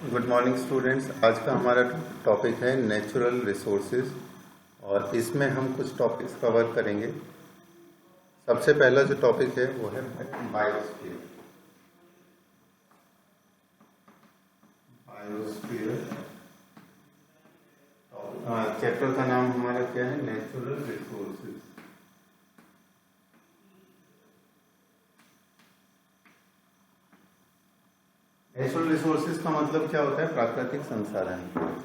Good morning students. आज का हमारा टॉपिक है नेचुरल रिसोर्सेज और इसमें हम कुछ टॉपिक्स कवर करेंगे। सबसे पहला जो टॉपिक है वो है बायोस्फीयर। बायोस्फीयर चैप्टर का नाम हमारा क्या है? Natural resources. नेचुरल रिसोर्सेज का मतलब क्या होता है? प्राकृतिक संसाधन,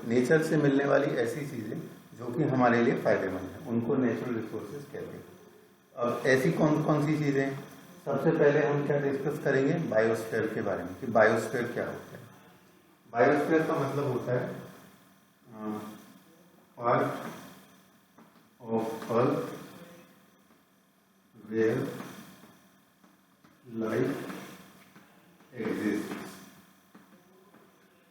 नेचर से मिलने वाली ऐसी चीजें जो कि हमारे लिए फायदेमंद है, उनको नेचुरल रिसोर्सेज कहते हैं। अब ऐसी कौन कौन सी चीजें? सबसे पहले हम क्या डिस्कस करेंगे? बायोस्फीयर के बारे में कि बायोस्फीयर क्या होता है। बायोस्फीयर का मतलब होता है part of earth where life exist.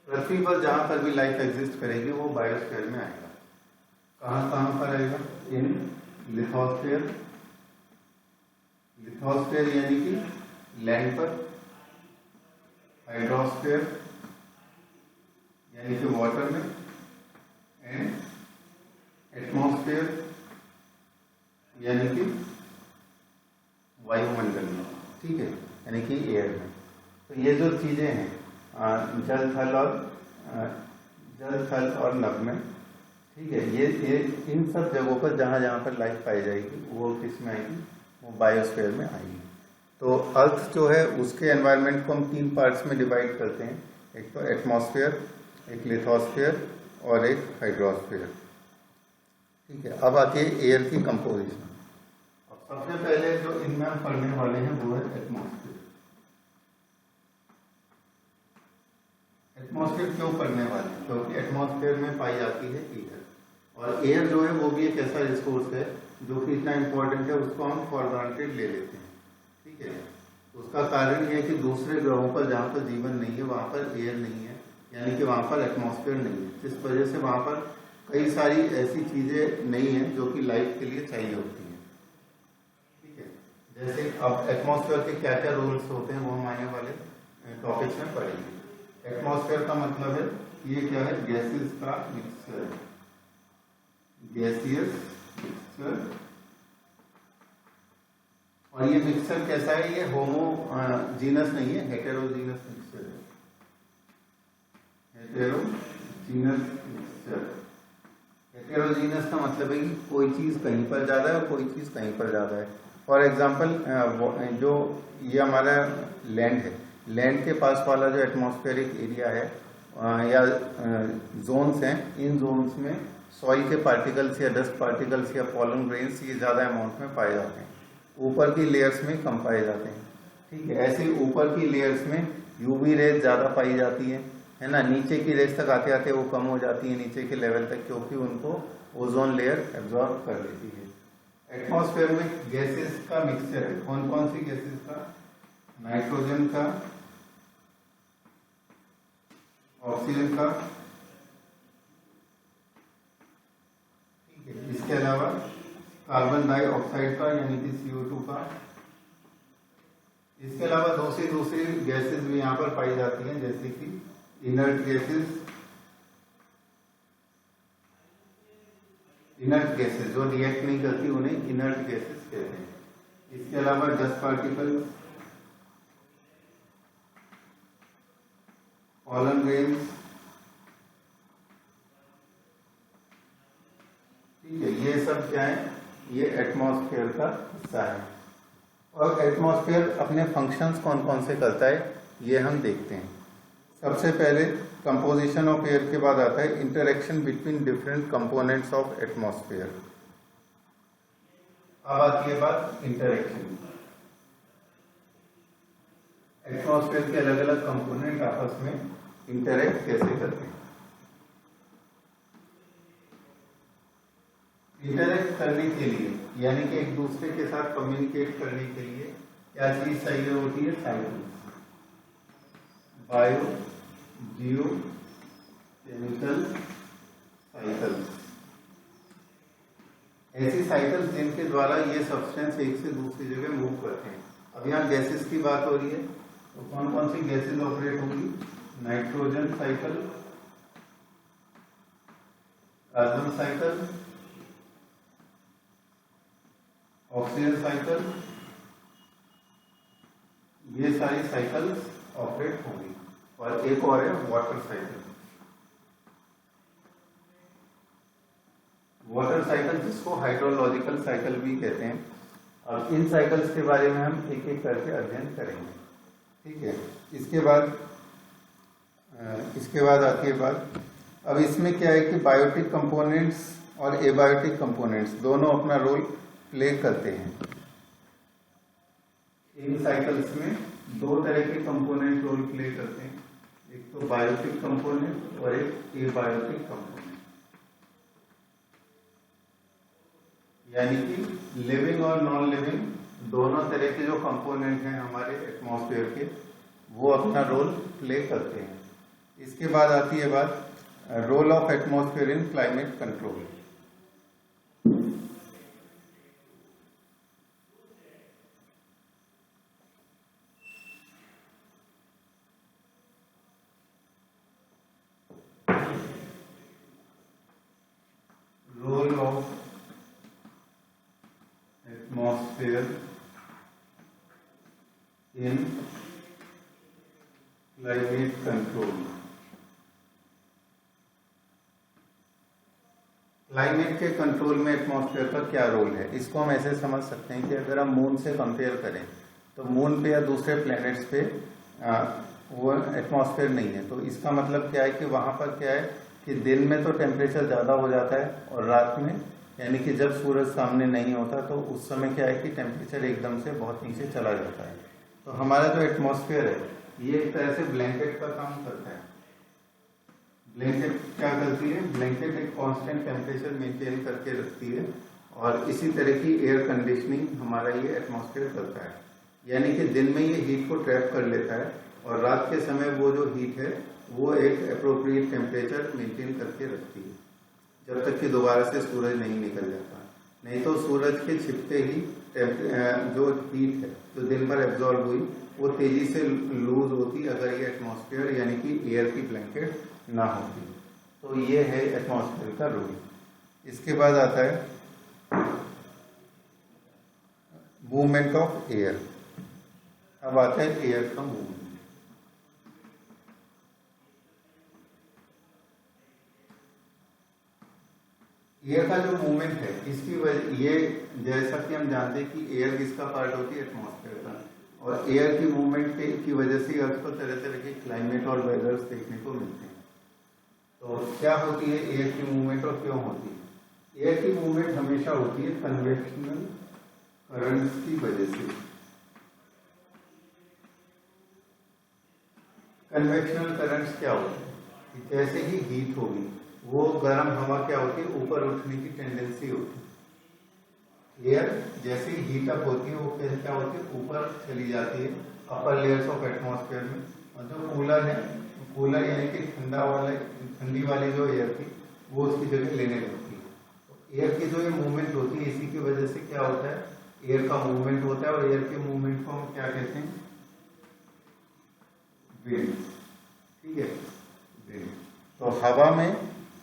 पृथ्वी पर जहां पर भी लाइफ एग्जिस्ट करेगी वो बायोस्फीयर में आएगा। कहां कहां पर आएगा? इन लिथोस्फीयर। लिथोस्फीयर यानी कि लैंड पर। हाइड्रोस्फीयर यानी कि वाटर में। एंड एटमॉस्फेयर यानी कि वायुमंडल में, ठीक है, यानी कि एयर में। तो ये जो चीजें हैं जल थल और नभ में, ठीक है, ये इन सब जगहों पर जहां जहां पर लाइफ पाई जाएगी वो किस में आएगी? वो बायोस्फीयर में आएगी। तो अर्थ जो है उसके एनवायरनमेंट को हम 3 पार्ट्स में डिवाइड करते हैं। एक तो एटमॉस्फेयर, एक लिथोस्फीयर और एक हाइड्रोस्फीयर, ठीक है। अब आती है एयर की कंपोजिशन। अब सबसे पहले जो इनमें हम पढ़ने वाले हैं वो है एटमॉस्फेयर। एटमॉस्फेयर क्यों पढ़ने वाले हैं? क्योंकि एटमॉस्फेयर में पाई जाती है एयर, और एयर जो है वो भी एक ऐसा रिसोर्स है जो कि इतना इंपॉर्टेंट है, उसको हम फॉर ग्रांटेड ले लेते हैं, ठीक है। उसका कारण यह है कि दूसरे ग्रहों पर जहाँ पर जीवन नहीं है वहाँ पर एयर नहीं है, यानी कि वहाँ पर एटमॉस्फेयर नहीं है, जिस वजह से वहाँ पर कई सारी ऐसी चीजें नहीं है जो कि लाइफ के लिए चाहिए होती है, ठीक है। जैसे अब एटमॉस्फेयर के क्या क्या रोल्स होते हैं वो हम आने वाले टॉपिक्स में पढ़ेंगे। एटमॉस्फेयर का मतलब है ये क्या है? गैसेस का मिक्सचर, गैसियस मिक्सचर। और ये मिक्सचर कैसा है? ये होमोजीनस नहीं है, हेटेरोजीनस मिक्सचर है। Heterogeneous mixture. हेटेरोजीनस का मतलब है कि कोई चीज कहीं पर ज्यादा है और कोई चीज कहीं पर ज्यादा है। फॉर एग्जाम्पल जो ये हमारा लैंड है, लैंड के पास वाला जो एटमॉस्फेरिक एरिया है या जोन्स हैं, इन जोन्स में सॉइल के पार्टिकल्स या डस्ट पार्टिकल्स या पॉलन ग्रेन्स ये ज्यादा अमाउंट में पाए जाते हैं, ऊपर की लेयर्स में कम पाए जाते हैं, ठीक है। ऐसे ऊपर की लेयर्स में यूवी रेज ज्यादा पाई जाती है ना। नीचे की रेज तक आते आते वो कम हो जाती है नीचे के लेवल तक, क्योंकि उनको ओजोन लेयर एब्जॉर्ब कर लेती है। एटमॉस्फेयर में गैसेस का मिक्सचर है। कौन कौन सी गैसेस का? नाइट्रोजन का, ऑक्सीजन का, ठीक है। इसके अलावा कार्बन डाइऑक्साइड का यानी कि CO2 का। इसके अलावा दूसरी गैसेस भी यहाँ पर पाई जाती हैं, जैसे कि इनर्ट गैसेस जो रिएक्ट नहीं करती उन्हें इनर्ट गैसेस कहते हैं। इसके अलावा डस्ट पार्टिकल, पॉलन ग्रेन्स, ठीक है। ये सब क्या है? ये एटमॉस्फेयर का हिस्सा है। और एटमॉस्फेयर अपने फंक्शंस कौन कौन से करता है ये हम देखते हैं। सबसे पहले कंपोजिशन ऑफ एयर के बाद आता है interaction between different components of atmosphere. अब आती है बात इंटरेक्शन। एटमॉस्फेयर के अलग अलग कंपोनेंट आपस में इंटरेक्ट कैसे करते हैं। इंटरेक्ट करने के लिए यानी कि एक दूसरे के साथ कम्युनिकेट करने के लिए क्या चीज चाहिए होती है? साइकिल। बायो, जियो, केमिकल साइकिल्स। ऐसी साइकिल्स जिनके द्वारा ये सब्सटेंस एक से दूसरी जगह मूव करते हैं। अब यहाँ गैसेस की बात हो रही है, तो कौन कौन सी गैसेस ऑपरेट होंगी? Nitrogen cycle, carbon cycle, oxygen cycle, ये सारी साइकिल्स ऑपरेट होंगी। और एक और है वाटर साइकिल। वाटर साइकिल जिसको हाइड्रोलॉजिकल साइकिल भी कहते हैं। अब इन साइकिल्स के बारे में हम एक एक करके अध्ययन करेंगे, ठीक है। इसके बाद आती है बात, अब इसमें क्या है कि बायोटिक कंपोनेंट्स और एबायोटिक कंपोनेंट्स दोनों अपना रोल प्ले करते हैं। इन साइकिल्स में दो तरह के कंपोनेंट रोल प्ले करते हैं, एक तो बायोटिक कंपोनेंट और एक एबायोटिक कंपोनेंट। यानी कि लिविंग और नॉन लिविंग दोनों तरह के जो कंपोनेंट हैं हमारे एटमॉस्फेयर के, वो अपना रोल प्ले करते हैं। इसके बाद आती है बात role of atmosphere in climate control. Role of atmosphere in climate control. Climate के कंट्रोल में एटमॉस्फेयर का क्या रोल है, इसको हम ऐसे समझ सकते हैं कि अगर हम मून से कंपेयर करें तो मून पे या दूसरे प्लैनेट्स पे वो एटमॉस्फेयर नहीं है। तो इसका मतलब क्या है कि वहाँ पर क्या है कि दिन में तो टेम्परेचर ज़्यादा हो जाता है और रात में यानी कि जब सूरज सामने नहीं होता तो उस समय क्या है कि टेम्परेचर एकदम से बहुत नीचे चला जाता है। तो हमारा जो एटमॉस्फेयर है ये एक तरह से ब्लैंकेट का काम करता है। ब्लैंकेट क्या करती है, ब्लैंकेट एक कांस्टेंट टेम्परेचर मेंटेन करके रखती है और इसी तरह की एयर कंडीशनिंग हमारा ये एटमॉस्फेयर करता है। यानी कि दिन में ये हीट को ट्रैप कर लेता है और रात के समय वो जो हीट है वो एक अप्रोप्रिएट टेम्परेचर मेंटेन करके रखती है जब तक कि दोबारा से सूरज नहीं निकल जाता। नहीं तो सूरज के छिपते ही जो हीट है जो दिन भर एब्जॉर्ब हुई वो तेजी से लूज होती अगर ये एटमॉस्फेयर यानी कि एयर की ब्लैंकेट ना होती। तो ये है एटमॉस्फेयर का रोल। इसके बाद आता है मूवमेंट ऑफ एयर। अब आता है एयर का मूवमेंट। एयर का जो मूवमेंट है इसकी वजह ये जैसा कि हम जानते हैं कि एयर किसका पार्ट होती है, एटमॉस्फेयर का, और एयर की मूवमेंट की वजह से अर्थ को तरह तरह के क्लाइमेट और वेदर्स देखने को मिलते हैं। तो क्या होती है एयर की मूवमेंट और क्यों होती है? एयर की मूवमेंट हमेशा होती है कन्वेक्शनल करंट्स की वजह से। कन्वेक्शनल करंट्स क्या होते हैं? जैसे ही हीट होगी वो गर्म हवा क्या होती है, ऊपर उठने की टेंडेंसी होती है। एयर जैसे ही हीट अप होती है वो क्या होती है, ऊपर चली जाती है अपर लेयर्स ऑफ एटमॉस्फेयर में। और जो कूलर है, कूलर यानी कि ठंडी वाली जो एयर थी वो उसकी जगह लेने लगती है। तो एयर की जो ये मूवमेंट होती है इसी की वजह से क्या होता है, एयर का मूवमेंट होता है। और एयर के मूवमेंट को हम क्या कहते हैं, विंड। ठीक है, विंड। तो हवा में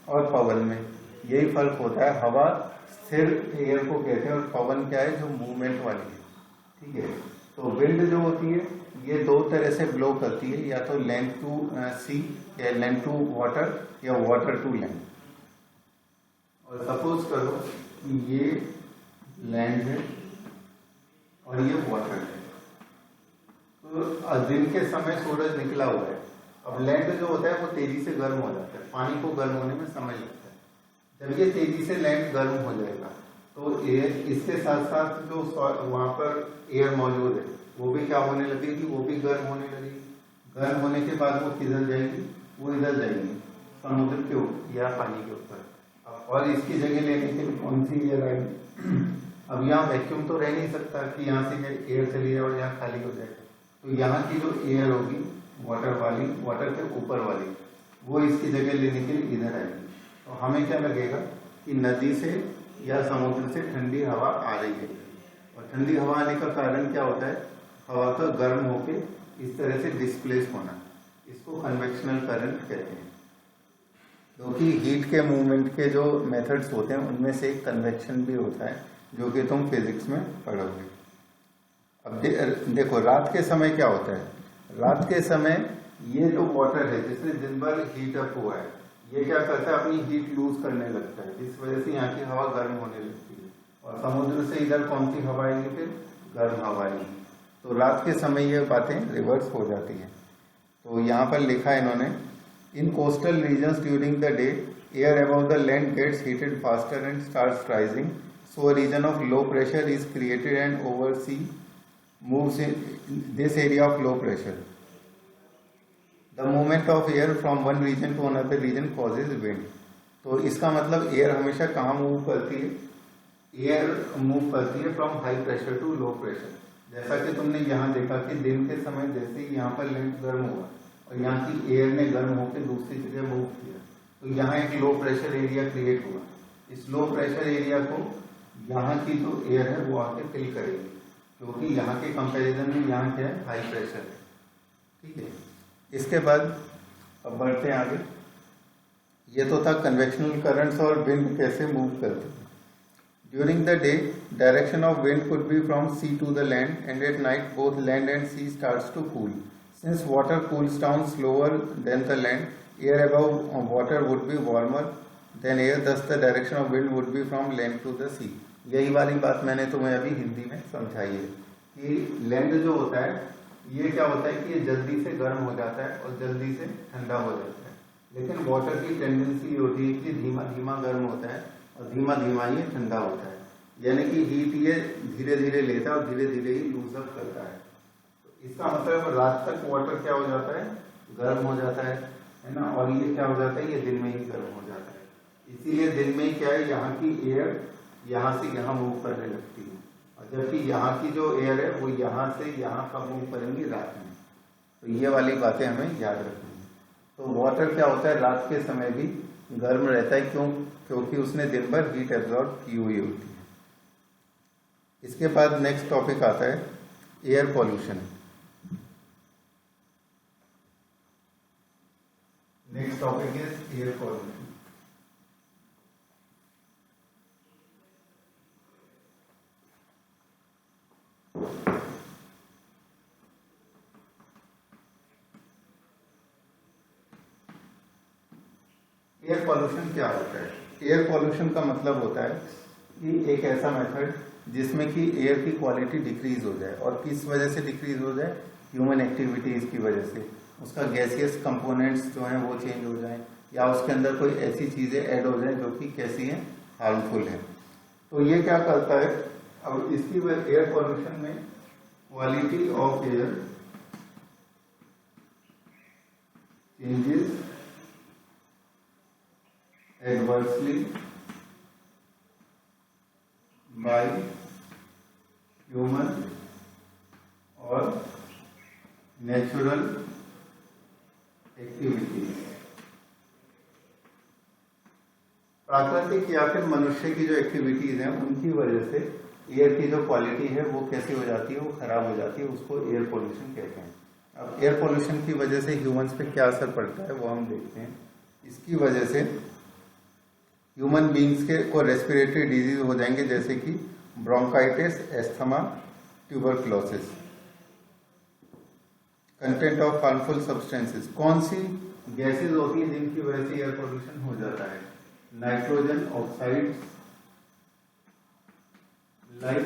और पवन में यही फर्क होता है। हवा स्थिर एयर को कहते हैं और पवन क्या है, जो मूवमेंट वाली है। ठीक है, तो विंड जो होती है ये दो तरह से ब्लो करती है, या तो लैंड टू सी या लैंड टू वाटर या वाटर टू लैंड। और सपोज करो ये लैंड है और ये वाटर है। तो दिन के समय सूरज निकला हुआ है। अब लैंड जो होता है वो तेजी से गर्म हो जाता है, पानी को गर्म होने में समय लगता है। जब ये तेजी से लैंड गर्म हो जाएगा तो एयर, इसके साथ साथ जो वहां पर एयर मौजूद है वो भी क्या होने लगेगी, वो भी गर्म होने लगेगी। गर्म होने के बाद वो किधर जाएगी, वो इधर जाएगी समुद्र के ऊपर या पानी के ऊपर। और इसकी जगह लेने के लिए कौन सी एयर आएगी? अब यहाँ वैक्यूम तो रह नहीं सकता कि यहाँ से एयर चली जाए और यहाँ खाली हो जाएगा। तो यहाँ की जो एयर होगी वाटर वाली, वाटर के ऊपर वाली, वो इसकी जगह लेने के लिए इधर आएगी। तो हमें क्या लगेगा कि नदी से या समुद्र से ठंडी हवा आ रही है। और ठंडी हवा आने का कारण क्या होता है, हवा का गर्म होके इस तरह से डिस्प्लेस होना। इसको कन्वेक्शनल करंट कहते हैं, क्योंकि हीट के मूवमेंट के जो मेथड्स होते हैं उनमें से एक कन्वेक्शन भी होता है, जो कि तुम फिजिक्स में पढ़ोगे। अब देखो रात के समय क्या होता है, रात के समय ये जो वाटर है जिसने दिन भर हीट अप हुआ है, ये क्या करता है, अपनी हीट लूज करने लगता है, जिस वजह से यहाँ की हवा गर्म होने लगती है, और समुद्र से इधर कौन सी हवा आएगी, फिर गर्म हवा आएगी। तो रात के समय ये बातें रिवर्स हो जाती हैं। तो यहाँ पर लिखा है इन्होंने, in coastal regions during the day air above the land gets heated faster and starts rising, so a region of low pressure is created and over sea moves in this area of low pressure. The movement of air from one region to another region causes wind. तो इसका मतलब air हमेशा कहाँ move करती है, air move करती है from high pressure to low pressure. जैसा कि तुमने यहाँ देखा कि दिन के समय जैसे ही यहाँ पर लैंड गर्म हुआ और यहाँ की एयर ने गर्म होकर दूसरी जगह मूव किया, तो यहाँ एक लो प्रेशर एरिया क्रिएट हुआ। इस लो प्रेशर एरिया को यहाँ की जो एयर है वो आके फिल करेगी, क्योंकि यहाँ के कंपैरिजन में यहाँ क्या है, हाई प्रेशर है। ठीक है, इसके बाद अब बढ़ते हैं आगे। ये तो था कन्वेक्शनल करंट्स और विंड कैसे मूव करते हैं। During the day direction of wind could be from sea to the land, and at night both land and sea starts to cool. Since water cools down slower than the land, air above water would be warmer than air, thus the direction of wind would be from land to the sea। यही वाली बात मैंने तुम्हें अभी हिंदी में समझाई है कि लैंड जो होता है ये क्या होता है कि ये जल्दी से गर्म हो जाता है और जल्दी से ठंडा हो जाता है, लेकिन वाटर की टेंडेंसी होती है कि धीमा धीमा गर्म होता है और धीमा धीमा ये ठंडा होता है, यानी कि हीट ये धीरे धीरे लेता है और धीरे धीरे ही लूज अप करता है। तो इसका मतलब रात तक वाटर क्या हो जाता है, गर्म हो जाता है ना, और ये क्या हो जाता है, ये दिन में ही गर्म हो जाता है। इसीलिए दिन में क्या है, यहाँ की एयर यहाँ से यहाँ मूव करने लगती है, और जबकि यहाँ की जो एयर है वो यहाँ से यहाँ का मूव करेंगी रात में। तो ये वाली बातें हमें याद रखनी है। तो वाटर क्या होता है, रात के समय भी गर्म रहता है, क्योंकि उसने दिन भर हीट एब्जॉर्ब की हुई होती है। इसके बाद नेक्स्ट टॉपिक आता है air pollution. Next topic is air pollution. Air pollution क्या होता है? एयर पॉल्यूशन का मतलब होता है कि एक ऐसा मेथड जिसमें कि एयर की क्वालिटी डिक्रीज हो जाए, और किस वजह से डिक्रीज हो जाए, ह्यूमन एक्टिविटीज की वजह से। उसका गैसियस कंपोनेंट्स जो हैं वो चेंज हो जाएं, या उसके अंदर कोई ऐसी चीजें ऐड हो जाएं जो कि कैसी हैं, हार्मफुल हैं। तो ये क्या करता है, अब इसकी एयर पॉल्यूशन में quality of air changes adversely by human or natural activities। प्राकृतिक या फिर मनुष्य की जो एक्टिविटीज हैं उनकी वजह से एयर की जो क्वालिटी है वो कैसी हो जाती है, वो खराब हो जाती है, उसको एयर पोल्यूशन कहते हैं। अब एयर पोल्यूशन की वजह से ह्यूमंस पे क्या असर पड़ता है वो हम देखते हैं। इसकी वजह से ह्यूमन बींग्स के को रेस्पिरेटरी डिजीज हो जाएंगे, जैसे कि bronchitis, asthma, tuberculosis. Content of harmful substances, कौन सी गैसेज होती है जिनकी वजह से एयर पोल्यूशन हो जाता है? Nitrogen oxide like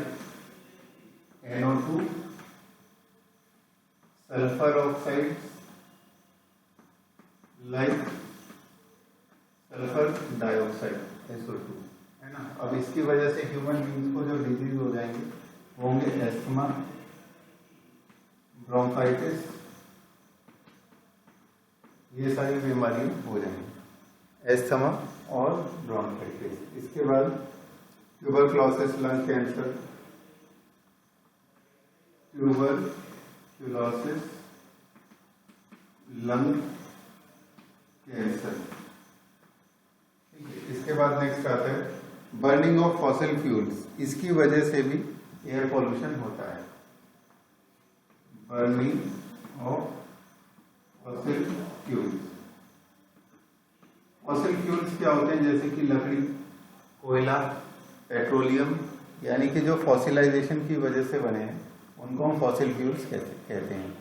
NO2, sulphur oxide like sulphur dioxide SO2, है ना। अब इसकी वजह से ह्यूमन बींग्स को जो डिजीज हो जाएंगे होंगे एस्थमा, ब्रोंकाइटिस, ये सारी बीमारियां हो जाएंगी, एस्थमा और ब्रोंकाइटिस। इसके बाद tuberculosis lung cancer, tuberculosis lung cancer. इसके बाद नेक्स्ट आता है बर्निंग ऑफ फॉसिल फ्यूल्स। इसकी वजह से भी एयर पॉल्यूशन होता है। Burning of fossil fuels. Fossil fuels क्या होते हैं? जैसे कि लकड़ी, कोयला, पेट्रोलियम, यानी कि जो फॉसिलाइजेशन की वजह से बने हैं उनको हम फॉसिल फ्यूल्स कहते हैं,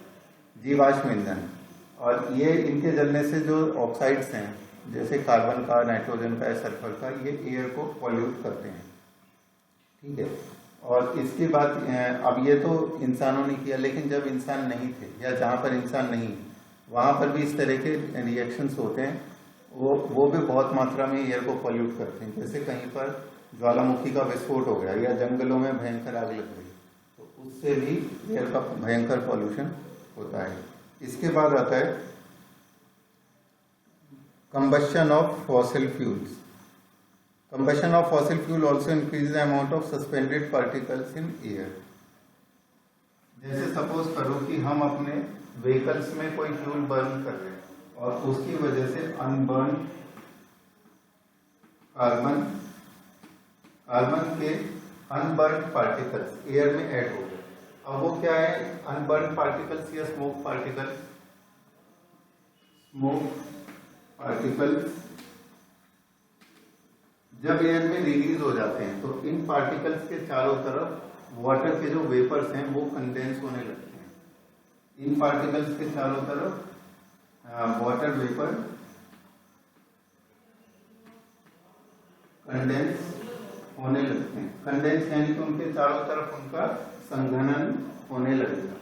जीवाश्म ईंधन। और ये इनके जलने से जो ऑक्साइड्स हैं जैसे कार्बन का, नाइट्रोजन का, सल्फर का, ये एयर को पॉल्यूट करते हैं। ठीक है। और इसके बाद अब ये तो इंसानों ने किया, लेकिन जब इंसान नहीं थे या जहाँ पर इंसान नहीं वहाँ पर भी इस तरह के रिएक्शंस होते हैं, वो भी बहुत मात्रा में एयर को पॉल्यूट करते हैं। जैसे कहीं पर ज्वालामुखी का विस्फोट हो गया या जंगलों में भयंकर आग लग गई तो उससे भी एयर का भयंकर पॉल्यूशन होता है। इसके बाद आता है combustion of fossil fuels. Combustion of fossil fuel also increases the amount of suspended particles in air. जैसे सपोज करो कि हम अपने व्हीकल्स में कोई फ्यूल बर्न कर रहे हैं और उसकी वजह से अनबर्न कार्बन के अनबर्न पार्टिकल्स एयर में ऐड हो गए। अब वो क्या है? अनबर्न पार्टिकल्स या स्मोक पार्टिकल्स। स्मोक पार्टिकल्स जब एयर में रिलीज हो जाते हैं तो इन पार्टिकल्स के चारों तरफ वाटर के जो वेपर्स हैं वो कंडेंस होने लगते हैं। इन पार्टिकल्स के चारों तरफ वाटर वेपर कंडेंस होने लगते हैं। कंडेंस यानी कि उनके चारों तरफ उनका संघनन होने लगेगा।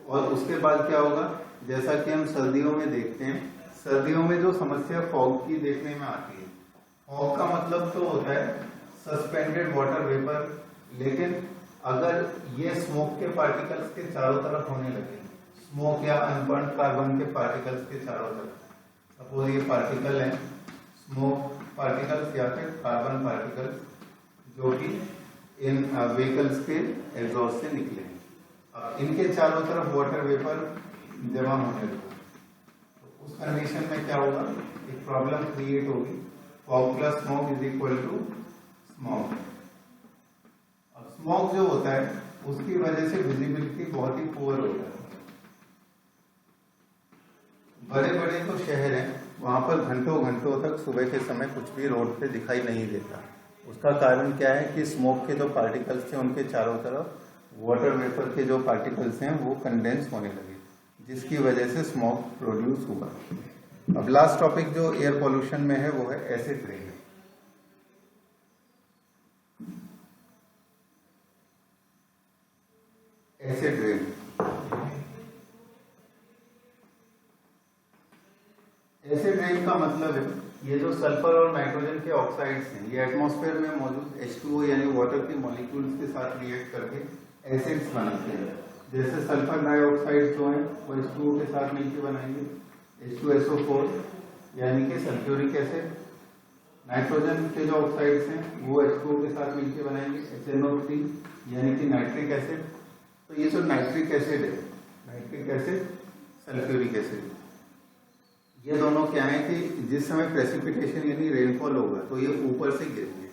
और उसके बाद क्या होगा? जैसा कि हम सर्दियों में देखते हैं, सर्दियों में जो समस्या फॉग की देखने में आती है, फॉग का मतलब तो होता है सस्पेंडेड वाटर वेपर, लेकिन अगर ये स्मोक के पार्टिकल्स के चारों तरफ होने लगे, स्मोक या अनबर्न कार्बन के पार्टिकल्स के चारों तरफ, सपोज ये पार्टिकल है स्मोक पार्टिकल्स या फिर कार्बन पार्टिकल्स जो कि इन व्हीकल्स के एग्जॉस्ट से निकले, अब इनके चारों तरफ वाटर वेपर जमा होने लगे, उस कंडीशन में क्या होगा? एक प्रॉब्लम क्रिएट होगी। Fog plus smoke is equal to smog. अब स्मोक जो होता है उसकी वजह से विजिबिलिटी बहुत ही पुअर हो जाती है। बड़े बड़े तो शहर हैं, वहां पर घंटों घंटों तक सुबह के समय कुछ भी रोड पे दिखाई नहीं देता। उसका कारण क्या है कि स्मोक के जो पार्टिकल्स थे उनके चारों तरफ वाटर वेपर के जो पार्टिकल्स हैं वो कंडेंस होने लगे, जिसकी वजह से स्मोक प्रोड्यूस हुआ। अब लास्ट टॉपिक जो एयर पॉल्यूशन में है वो है acid rain. Acid rain acid rain का मतलब है ये जो सल्फर और नाइट्रोजन के ऑक्साइड्स हैं ये एटमॉस्फेयर में मौजूद H2O यानी वाटर के मॉलिक्यूल्स के साथ रिएक्ट करके एसिड्स बनाते हैं। जैसे सल्फर डाइऑक्साइड जो है वो H2O के साथ मिलकर बनाएंगे H2SO4 यानी कि सल्फ्यूरिक एसिड। नाइट्रोजन के जो ऑक्साइड्स हैं वो H2O के साथ मिलकर बनाएंगे HNO3 यानी कि नाइट्रिक एसिड। तो ये जो नाइट्रिक एसिड है, नाइट्रिक एसिड, सल्फ्यूरिक एसिड, ये दोनों क्या है कि जिस समय प्रेसिपिटेशन यानी रेनफॉल होगा तो ये ऊपर से गिरेंगे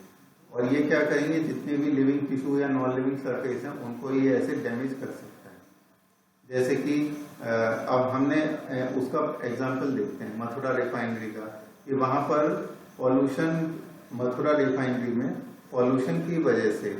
और ये क्या करेंगे, जितने भी लिविंग टिश्यू या नॉन लिविंग सरफेस हैं उनको ये एसिड डैमेज कर सकता है। जैसे कि अब हमने उसका एग्जांपल देखते हैं मथुरा रिफाइनरी का, कि वहाँ पर पॉल्यूशन, मथुरा रिफाइनरी में पॉल्यूशन की वजह से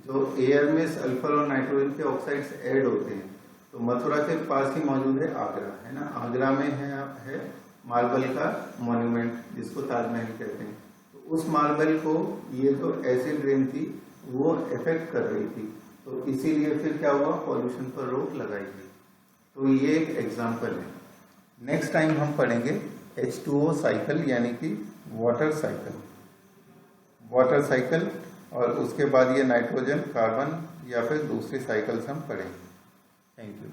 जो एयर में सल्फर और नाइट्रोजन के ऑक्साइड्स ऐड होते हैं, तो मथुरा के पास ही मौजूद है आगरा, है ना, आगरा में है मार्बल का मॉन्यूमेंट जिसको ताजमहल कहते हैं। तो उस मार्बल को ये जो एसिड रेन थी वो इफेक्ट कर रही थी, तो इसीलिए फिर क्या हुआ, पॉल्यूशन पर रोक लगाई गई। तो ये एक एग्जांपल है। नेक्स्ट टाइम हम पढ़ेंगे H2O साइकिल यानी कि वाटर साइकिल, वाटर साइकिल, और उसके बाद ये नाइट्रोजन, कार्बन या फिर दूसरी साइकिल्स हम पढ़ेंगे। Thank you.